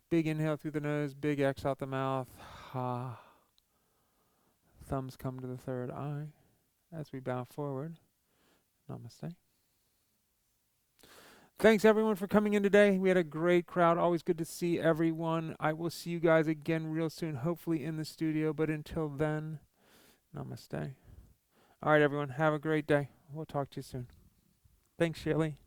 S1: Big inhale through the nose, big exhale out the mouth. Ha. Thumbs come to the third eye as we bow forward. Namaste. Thanks everyone for coming in today. We had a great crowd. Always good to see everyone. I will see you guys again real soon, hopefully in the studio. But until then, namaste. All right, everyone. Have a great day. We'll talk to you soon. Thanks, Shirley.